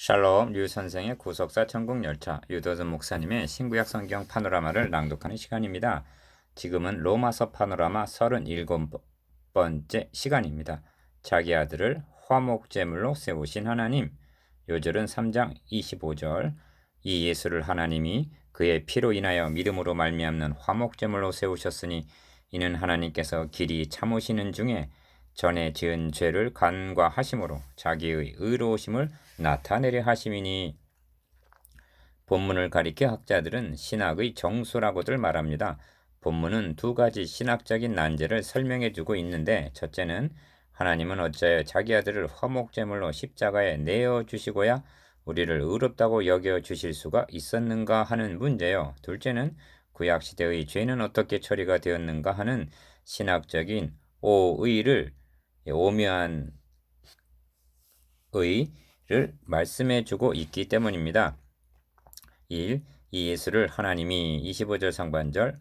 샬롬 류 선생의 구속사 천국열차 유도준 목사님의 신구약 성경 파노라마를 낭독하는 시간입니다. 지금은 로마서 파노라마 37번째 시간입니다. 자기 아들을 화목제물로 세우신 하나님. 요절은 3장 25절. 이 예수를 하나님이 그의 피로 인하여 믿음으로 말미암는 화목제물로 세우셨으니 이는 하나님께서 길이 참으시는 중에 전에 지은 죄를 간과하심으로 자기의 의로우심을 나타내려 하심이니. 본문을 가리켜 학자들은 신학의 정수라고들 말합니다. 본문은 두 가지 신학적인 난제를 설명해 주고 있는데, 첫째는 하나님은 어찌하여 자기 아들을 화목제물로 십자가에 내어 주시고야 우리를 의롭다고 여겨 주실 수가 있었는가 하는 문제요. 둘째는 구약시대의 죄는 어떻게 처리가 되었는가 하는 신학적인 오의를 오묘한 의를 말씀해 주고 있기 때문입니다. 1. 이 예수를 하나님이 25절 상반절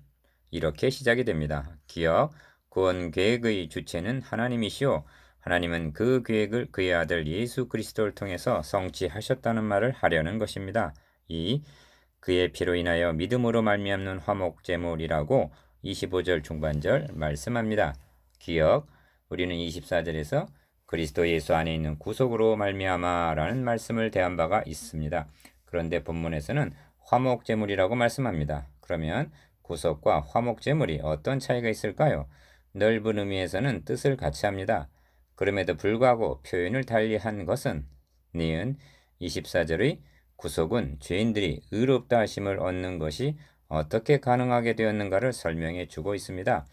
이렇게 시작이 됩니다. 기억, 구원 계획의 주체는 하나님이시오. 하나님은 그 계획을 그의 아들 예수 그리스도를 통해서 성취하셨다는 말을 하려는 것입니다. 2. 그의 피로 인하여 믿음으로 말미암는 화목제물이라고 25절 중반절 말씀합니다. 기억, 우리는 24절에서 그리스도 예수 안에 있는 구속으로 말미암아라는 말씀을 대한 바가 있습니다. 그런데 본문에서는 화목제물이라고 말씀합니다. 그러면 구속과 화목제물이 어떤 차이가 있을까요? 넓은 의미에서는 뜻을 같이 합니다. 그럼에도 불구하고 표현을 달리한 것은 니은 24절의 구속은 죄인들이 의롭다 하심을 얻는 것이 어떻게 가능하게 되었는가를 설명해 주고 있습니다.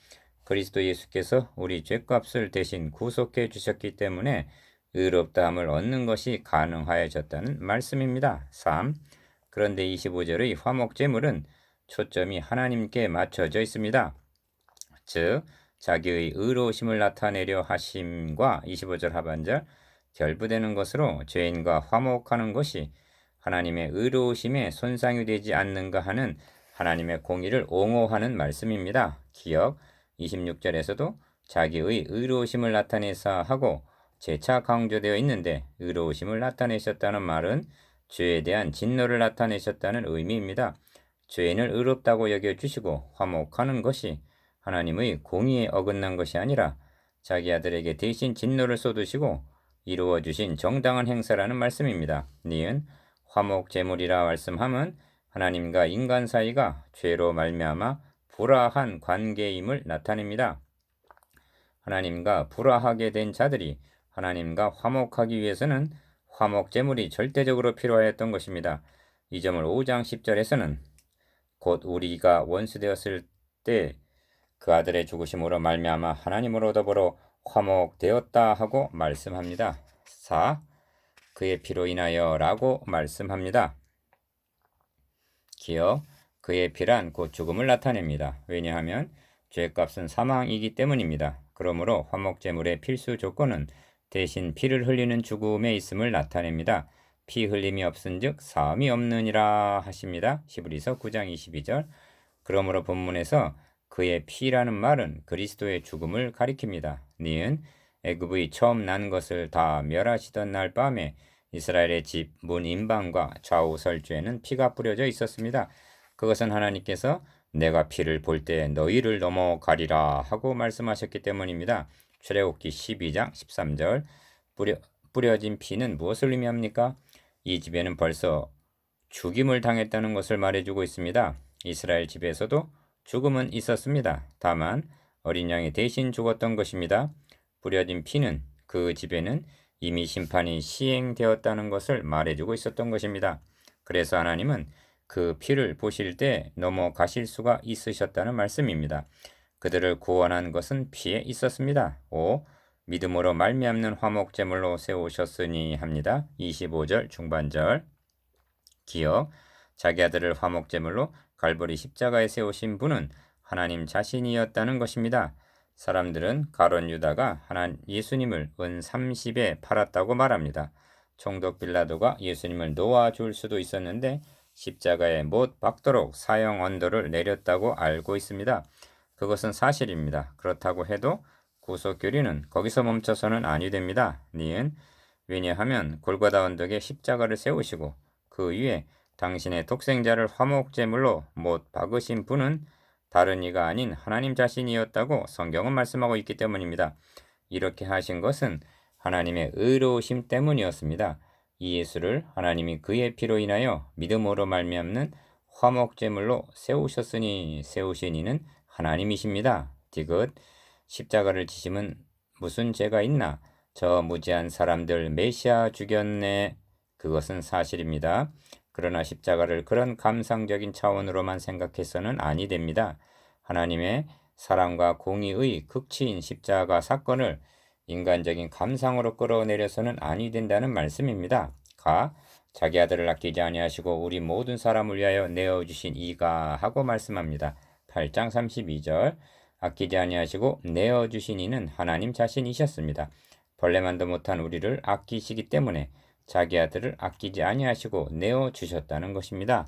그리스도 예수께서 우리 죄값을 대신 구속해 주셨기 때문에 의롭다함을 얻는 것이 가능하여졌다는 말씀입니다. 3. 그런데 25절의 화목제물은 초점이 하나님께 맞춰져 있습니다. 즉 자기의 의로우심을 나타내려 하심과 25절 하반절 결부되는 것으로 죄인과 화목하는 것이 하나님의 의로우심에 손상이 되지 않는가 하는 하나님의 공의를 옹호하는 말씀입니다. 기억 26절에서도 자기의 의로우심을 나타내사 하고 재차 강조되어 있는데, 의로우심을 나타내셨다는 말은 죄에 대한 진노를 나타내셨다는 의미입니다. 죄인을 의롭다고 여겨주시고 화목하는 것이 하나님의 공의에 어긋난 것이 아니라 자기 아들에게 대신 진노를 쏟으시고 이루어 주신 정당한 행사라는 말씀입니다. 니은 화목제물이라 말씀함은 하나님과 인간 사이가 죄로 말미암아 불화한 관계임을 나타냅니다. 하나님과 불화하게 된 자들이 하나님과 화목하기 위해서는 화목제물이 절대적으로 필요하였던 것입니다. 이 점을 5장 10절에서는 곧 우리가 원수되었을 때 그 아들의 죽으심으로 말미암아 하나님으로 더불어 화목되었다 하고 말씀합니다. 4. 그의 피로 인하여 라고 말씀합니다. 기억, 그의 피란 곧 죽음을 나타냅니다. 왜냐하면 죄값은 사망이기 때문입니다. 그러므로 화목제물의 필수 조건은 대신 피를 흘리는 죽음에 있음을 나타냅니다. 피 흘림이 없은즉 사함이 없느니라 하십니다. 히브리서 9장 22절. 그러므로 본문에서 그의 피라는 말은 그리스도의 죽음을 가리킵니다. 니은 애굽의 처음 난 것을 다 멸하시던 날 밤에 이스라엘의 집 문 인방과 좌우 설주에는 피가 뿌려져 있었습니다. 그것은 하나님께서 내가 피를 볼 때 너희를 넘어가리라 하고 말씀하셨기 때문입니다. 출애굽기 12장 13절. 뿌려진 피는 무엇을 의미합니까? 이 집에는 벌써 죽임을 당했다는 것을 말해주고 있습니다. 이스라엘 집에서도 죽음은 있었습니다. 다만 어린 양이 대신 죽었던 것입니다. 뿌려진 피는 그 집에는 이미 심판이 시행되었다는 것을 말해주고 있었던 것입니다. 그래서 하나님은 그 피를 보실 때 넘어가실 수가 있으셨다는 말씀입니다. 그들을 구원한 것은 피에 있었습니다. 5. 믿음으로 말미암는 화목제물로 세우셨으니 합니다. 25절 중반절. 기억, 자기 아들을 화목제물로 갈보리 십자가에 세우신 분은 하나님 자신이었다는 것입니다. 사람들은 가룟 유다가 예수님을 은 30에 팔았다고 말합니다. 총독 빌라도가 예수님을 놓아줄 수도 있었는데 십자가에 못 박도록 사형 언도를 내렸다고 알고 있습니다. 그것은 사실입니다. 그렇다고 해도 구속 교리는 거기서 멈춰서는 아니 됩니다. 니은 왜냐하면 골고다 언덕에 십자가를 세우시고 그 위에 당신의 독생자를 화목제물로 못 박으신 분은 다른 이가 아닌 하나님 자신이었다고 성경은 말씀하고 있기 때문입니다. 이렇게 하신 것은 하나님의 의로우심 때문이었습니다. 이 예수를 하나님이 그의 피로 인하여 믿음으로 말미암는 화목제물로 세우셨으니 세우신 이는 하나님이십니다. 디귿 십자가를 지심은 무슨 죄가 있나? 저 무지한 사람들 메시아 죽였네. 그것은 사실입니다. 그러나 십자가를 그런 감상적인 차원으로만 생각해서는 아니 됩니다. 하나님의 사랑과 공의의 극치인 십자가 사건을 인간적인 감상으로 끌어내려서는 아니 된다는 말씀입니다. 자기 아들을 아끼지 아니하시고 우리 모든 사람을 위하여 내어주신 이가 하고 말씀합니다. 8장 32절 아끼지 아니하시고 내어주신 이는 하나님 자신이셨습니다. 벌레만도 못한 우리를 아끼시기 때문에 자기 아들을 아끼지 아니하시고 내어주셨다는 것입니다.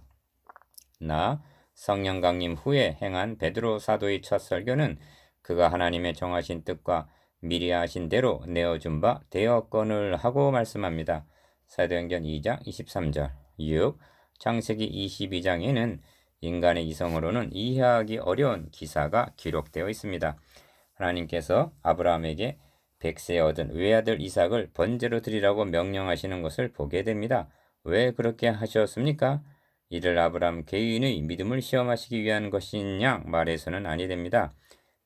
성령 강림 후에 행한 베드로 사도의 첫 설교는 그가 하나님의 정하신 뜻과 미리 하신 대로 내어준 바 되었거늘 하고 말씀합니다. 사도행전 2장 23절 6. 창세기 22장에는 인간의 이성으로는 이해하기 어려운 기사가 기록되어 있습니다. 하나님께서 아브라함에게 백세 얻은 외아들 이삭을 번제로 드리라고 명령하시는 것을 보게 됩니다. 왜 그렇게 하셨습니까? 이를 아브라함 개인의 믿음을 시험하시기 위한 것이냐 말해서는 아니 됩니다.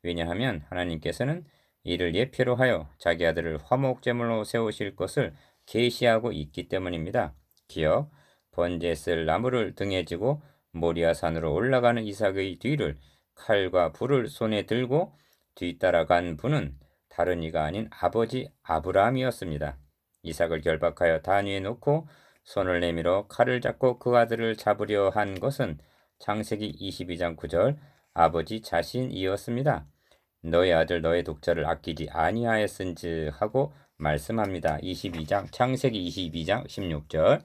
왜냐하면 하나님께서는 이를 예표로 하여 자기 아들을 화목제물로 세우실 것을 계시하고 있기 때문입니다. 기억, 번제에 쓸 나무를 등에 지고 모리아산으로 올라가는 이삭의 뒤를 칼과 불을 손에 들고 뒤따라간 분은 다른 이가 아닌 아버지 아브라함이었습니다. 이삭을 결박하여 단 위에 놓고 손을 내밀어 칼을 잡고 그 아들을 잡으려 한 것은 창세기 22장 9절 아버지 자신이었습니다. 너의 아들 너의 독자를 아끼지 아니하였은즉 하고 말씀합니다. 창세기 22장 16절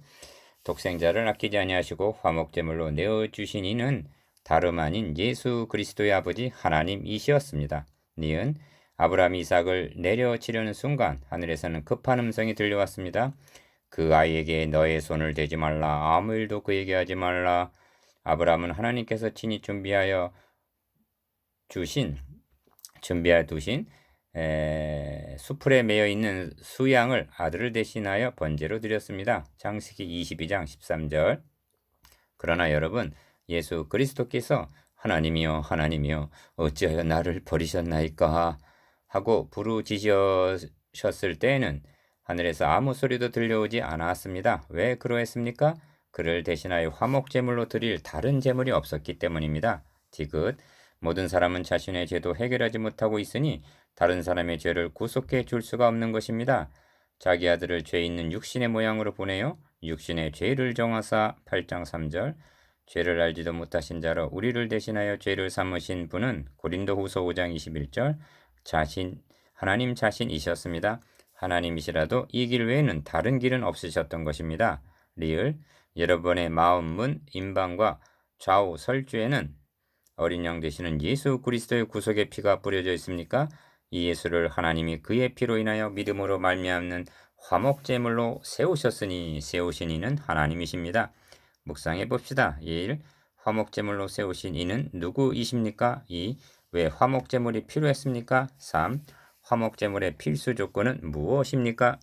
독생자를 아끼지 아니하시고 화목제물로 내어주신 이는 다름 아닌 예수 그리스도의 아버지 하나님이시었습니다. 니은 아브라함이 이삭을 내려치려는 순간 하늘에서는 급한 음성이 들려왔습니다. 그 아이에게 너의 손을 대지 말라. 아무 일도 그에게 하지 말라. 아브라함은 하나님께서 친히 준비하여 두신 수풀에 매여 있는 수양을 아들을 대신하여 번제로 드렸습니다. 창세기 22장 13절. 그러나 여러분, 예수 그리스도께서 하나님이여 하나님이여 어찌하여 나를 버리셨나이까 하고 부르짖으셨을 때에는 하늘에서 아무 소리도 들려오지 않았습니다. 왜 그러했습니까? 그를 대신하여 화목제물로 드릴 다른 제물이 없었기 때문입니다. 디귿 모든 사람은 자신의 죄도 해결하지 못하고 있으니 다른 사람의 죄를 구속해 줄 수가 없는 것입니다. 자기 아들을 죄 있는 육신의 모양으로 보내어 육신의 죄를 정하사 8장 3절 죄를 알지도 못하신 자로 우리를 대신하여 죄를 삼으신 분은 고린도후서 5장 21절 하나님 자신이셨습니다. 하나님이시라도 이 길 외에는 다른 길은 없으셨던 것입니다. 리을 여러분의 마음문 임방과 좌우 설주에는 어린 양 되시는 예수 그리스도의 구속의 피가 뿌려져 있습니까? 이 예수를 하나님이 그의 피로 인하여 믿음으로 말미암는 화목제물로 세우셨으니 세우신 이는 하나님이십니다. 묵상해 봅시다. 1. 화목제물로 세우신 이는 누구이십니까? 2. 왜 화목제물이 필요했습니까? 3. 화목제물의 필수 조건은 무엇입니까?